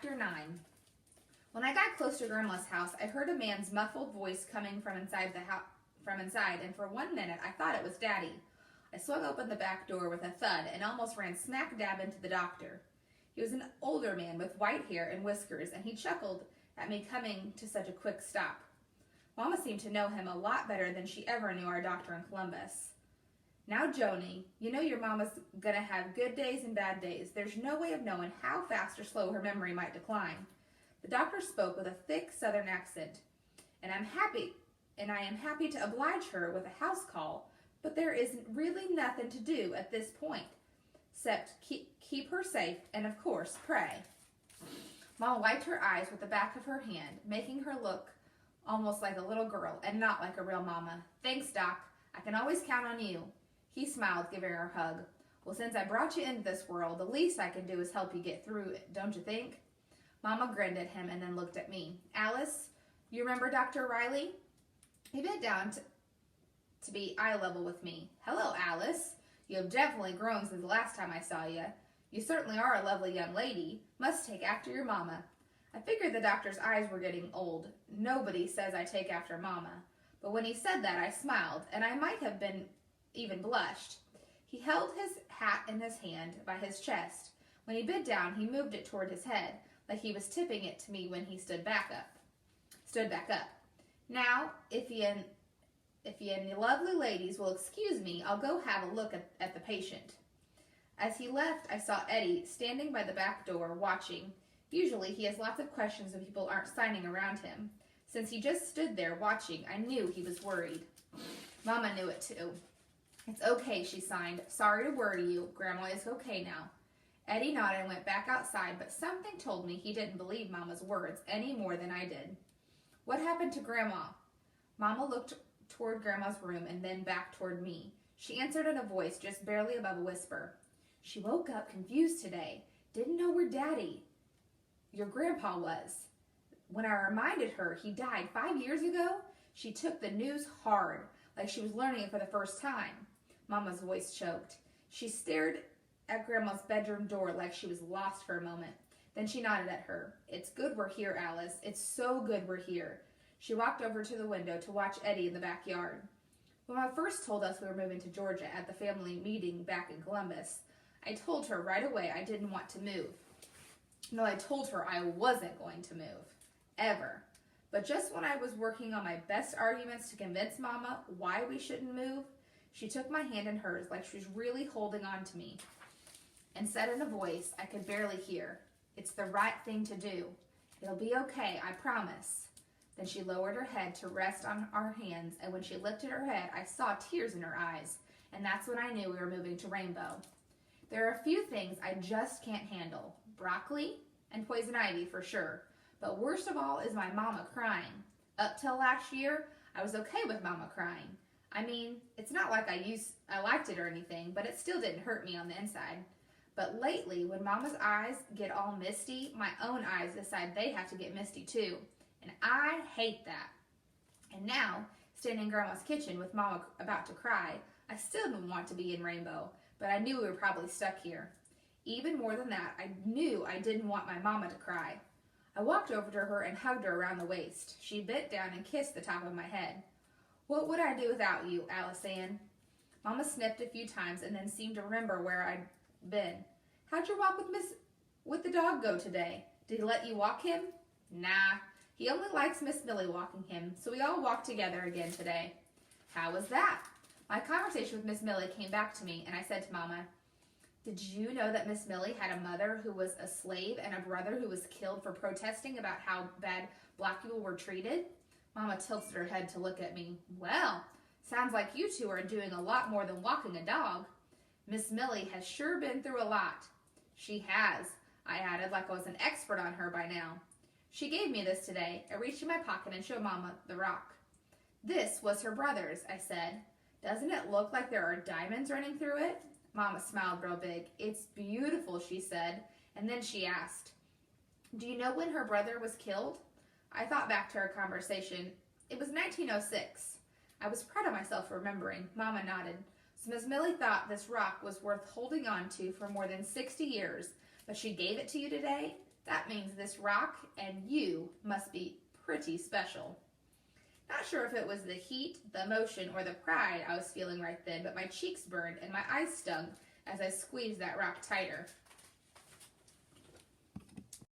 Chapter 9. When I got close to Grandma's house, I heard a man's muffled voice coming from inside the house. And for 1 minute, I thought it was Daddy. I swung open the back door with a thud and almost ran smack dab into the doctor. He was an older man with white hair and whiskers, and he chuckled at me coming to such a quick stop. Mama seemed to know him a lot better than she ever knew our doctor in Columbus. Now, Joni, you know your mama's gonna have good days and bad days. There's no way of knowing how fast or slow her memory might decline. The doctor spoke with a thick southern accent, and I am happy to oblige her with a house call, but there isn't really nothing to do at this point, except keep her safe and, of course, pray. Mama wiped her eyes with the back of her hand, making her look almost like a little girl and not like a real mama. Thanks, Doc. I can always count on you. He smiled, giving her a hug. Well, since I brought you into this world, the least I can do is help you get through it, don't you think? Mama grinned at him and then looked at me. Alice, you remember Dr. Riley? He bent down to be eye level with me. Hello, Alice. You have definitely grown since the last time I saw you. You certainly are a lovely young lady. Must take after your mama. I figured the doctor's eyes were getting old. Nobody says I take after Mama. But when he said that, I smiled, and I might have been even blushed. He held his hat in his hand by his chest. When he bent down, he moved it toward his head, like he was tipping it to me when he stood back up. Now, if you lovely ladies will excuse me, I'll go have a look at the patient. As he left, I saw Eddie standing by the back door watching. Usually he has lots of questions when people aren't signing around him. Since he just stood there watching, I knew he was worried. Mama knew it too. It's okay, she signed. Sorry to worry you. Grandma is okay now. Eddie nodded and went back outside, but something told me he didn't believe Mama's words any more than I did. What happened to Grandma? Mama looked toward Grandma's room and then back toward me. She answered in a voice just barely above a whisper. She woke up confused today. Didn't know where Daddy, your grandpa, was. When I reminded her he died 5 years ago, she took the news hard, like she was learning it for the first time. Mama's voice choked. She stared at Grandma's bedroom door like she was lost for a moment. Then she nodded at her. It's good we're here, Alice. It's so good we're here. She walked over to the window to watch Eddie in the backyard. When Mama first told us we were moving to Georgia at the family meeting back in Columbus, I told her right away I didn't want to move. No, I told her I wasn't going to move. Ever. But just when I was working on my best arguments to convince Mama why we shouldn't move, she took my hand in hers like she was really holding on to me and said in a voice I could barely hear, "It's the right thing to do. It'll be okay, I promise." Then she lowered her head to rest on our hands, and when she lifted her head, I saw tears in her eyes, and that's when I knew we were moving to Rainbow. There are a few things I just can't handle. Broccoli and poison ivy for sure. But worst of all is my mama crying. Up till last year, I was okay with Mama crying. I mean, it's not like I liked it or anything, but it still didn't hurt me on the inside. But lately, when Mama's eyes get all misty, my own eyes decide they have to get misty too. And I hate that. And now, standing in Grandma's kitchen with Mama about to cry, I still didn't want to be in Rainbow, but I knew we were probably stuck here. Even more than that, I knew I didn't want my Mama to cry. I walked over to her and hugged her around the waist. She bent down and kissed the top of my head. What would I do without you, Alice Ann? Mama sniffed a few times and then seemed to remember where I'd been. How'd your walk with the dog go today? Did he let you walk him? Nah, he only likes Miss Millie walking him, so we all walked together again today. How was that? My conversation with Miss Millie came back to me, and I said to Mama, did you know that Miss Millie had a mother who was a slave and a brother who was killed for protesting about how bad black people were treated? Mama tilted her head to look at me. Well, sounds like you two are doing a lot more than walking a dog. Miss Millie has sure been through a lot. She has, I added, like I was an expert on her by now. She gave me this today. I reached in my pocket and showed Mama the rock. This was her brother's, I said. Doesn't it look like there are diamonds running through it? Mama smiled real big. It's beautiful, she said, and then she asked, do you know when her brother was killed? I thought back to our conversation. It was 1906. I was proud of myself for remembering. Mama nodded. So Miss Millie thought this rock was worth holding on to for more than 60 years, but she gave it to you today? That means this rock and you must be pretty special. Not sure if it was the heat, the emotion, or the pride I was feeling right then, but my cheeks burned and my eyes stung as I squeezed that rock tighter.